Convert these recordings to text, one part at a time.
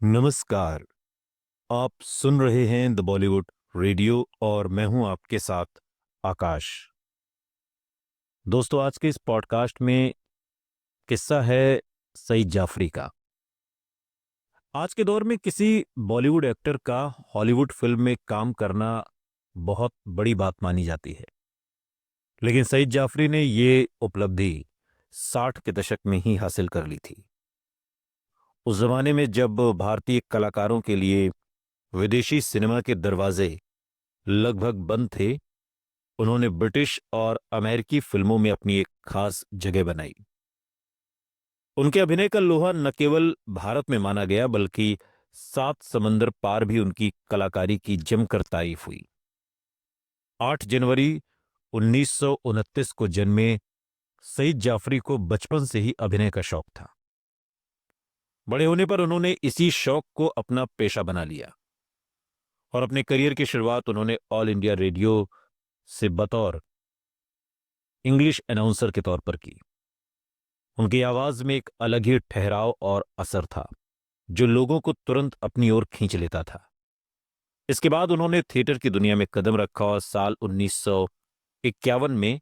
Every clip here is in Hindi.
नमस्कार। आप सुन रहे हैं द बॉलीवुड रेडियो और मैं हूं आपके साथ आकाश। दोस्तों, आज के इस पॉडकास्ट में किस्सा है सईद जाफरी का। आज के दौर में किसी बॉलीवुड एक्टर का हॉलीवुड फिल्म में काम करना बहुत बड़ी बात मानी जाती है, लेकिन सईद जाफरी ने ये उपलब्धि 60 के दशक में ही हासिल कर ली थी। उस जमाने में जब भारतीय कलाकारों के लिए विदेशी सिनेमा के दरवाजे लगभग बंद थे, उन्होंने ब्रिटिश और अमेरिकी फिल्मों में अपनी एक खास जगह बनाई। उनके अभिनय का लोहा न केवल भारत में माना गया, बल्कि 7 समंदर पार भी उनकी कलाकारी की जमकर तारीफ हुई। 8 जनवरी 1929 को जन्मे सईद जाफरी को बचपन से ही अभिनय का शौक था। बड़े होने पर उन्होंने इसी शौक को अपना पेशा बना लिया और अपने करियर की शुरुआत उन्होंने ऑल इंडिया रेडियो से बतौर इंग्लिश अनाउंसर के तौर पर की। उनकी आवाज में एक अलग ही ठहराव और असर था, जो लोगों को तुरंत अपनी ओर खींच लेता था। इसके बाद उन्होंने थिएटर की दुनिया में कदम रखा और साल 1951 में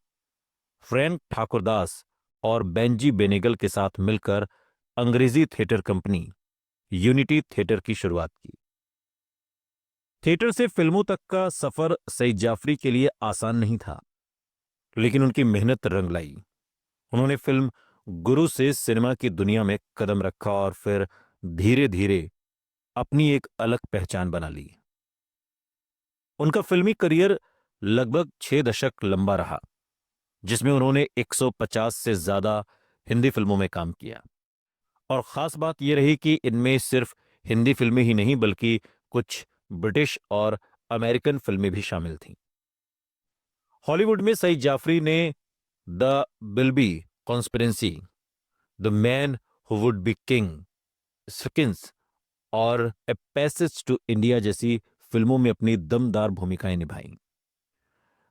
फ्रैंक ठाकुरदास और बेंजी बेनेगल के साथ मिलकर अंग्रेजी थिएटर कंपनी यूनिटी थिएटर की शुरुआत की। थिएटर से फिल्मों तक का सफर सईद जाफरी के लिए आसान नहीं था, लेकिन उनकी मेहनत रंग लाई। उन्होंने फिल्म गुरु से सिनेमा की दुनिया में कदम रखा और फिर धीरे धीरे अपनी एक अलग पहचान बना ली। उनका फिल्मी करियर लगभग 6 दशक लंबा रहा, जिसमें उन्होंने 150 से ज्यादा हिंदी फिल्मों में काम किया। और खास बात यह रही कि इनमें सिर्फ हिंदी फिल्में ही नहीं, बल्कि कुछ ब्रिटिश और अमेरिकन फिल्में भी शामिल थीं। हॉलीवुड में सईद जाफरी ने the Wilby conspiracy, the man who would be king, skins और ए पैसेज टू इंडिया जैसी फिल्मों में अपनी दमदार भूमिकाएं निभाई।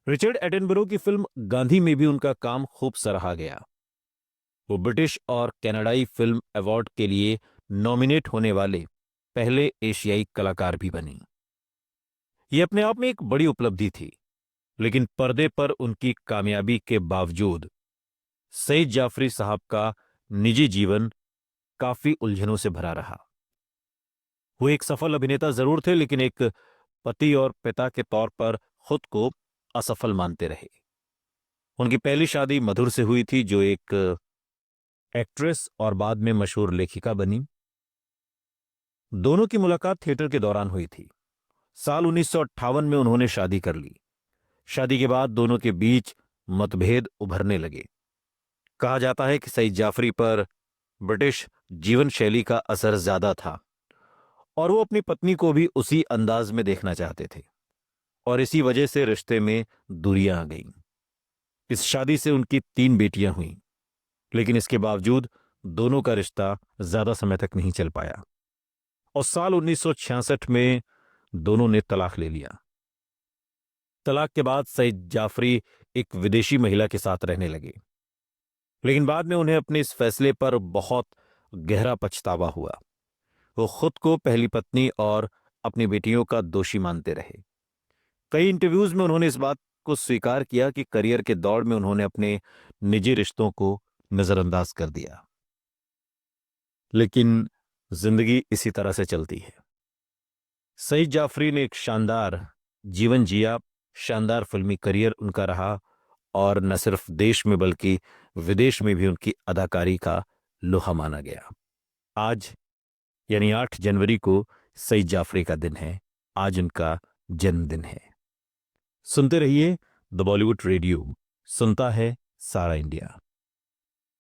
रिचर्ड एटनबरो की फिल्म गांधी में भी उनका काम खूब सराहा गया। वो ब्रिटिश और कनाडाई फिल्म अवार्ड के लिए नॉमिनेट होने वाले पहले एशियाई कलाकार भी बनी। ये अपने आप में एक बड़ी उपलब्धि थी, लेकिन पर्दे पर उनकी कामयाबी के बावजूद सईद जाफरी साहब का निजी जीवन काफी उलझनों से भरा रहा। वो एक सफल अभिनेता जरूर थे, लेकिन एक पति और पिता के तौर पर खुद को असफल मानते रहे। उनकी पहली शादी मधुर से हुई थी, जो एक एक्ट्रेस और बाद में मशहूर लेखिका बनी। दोनों की मुलाकात थिएटर के दौरान हुई थी। साल 1958 में उन्होंने शादी कर ली। शादी के बाद दोनों के बीच मतभेद उभरने लगे। कहा जाता है कि सईद जाफरी पर ब्रिटिश जीवन शैली का असर ज्यादा था और वो अपनी पत्नी को भी उसी अंदाज में देखना चाहते थे, और इसी वजह से रिश्ते में दूरियां आ गईं। इस शादी से उनकी 3 बेटियां हुईं, लेकिन इसके बावजूद दोनों का रिश्ता ज्यादा समय तक नहीं चल पाया और साल 1966 में दोनों ने तलाक ले लिया। तलाक के बाद सईद जाफरी एक विदेशी महिला के साथ रहने लगे, लेकिन बाद में उन्हें अपने इस फैसले पर बहुत गहरा पछतावा हुआ। वो खुद को पहली पत्नी और अपनी बेटियों का दोषी मानते रहे। कई इंटरव्यूज में उन्होंने इस बात को स्वीकार किया कि करियर के दौर में उन्होंने अपने निजी रिश्तों को नजरअंदाज कर दिया। लेकिन जिंदगी इसी तरह से चलती है। सईद जाफरी ने एक शानदार जीवन जिया, शानदार फिल्मी करियर उनका रहा और न सिर्फ देश में बल्कि विदेश में भी उनकी अदाकारी का लोहा माना गया। आज यानी 8 जनवरी को सईद जाफरी का दिन है। आज उनका जन्मदिन है। सुनते रहिए द बॉलीवुड रेडियो, सुनता है सारा इंडिया।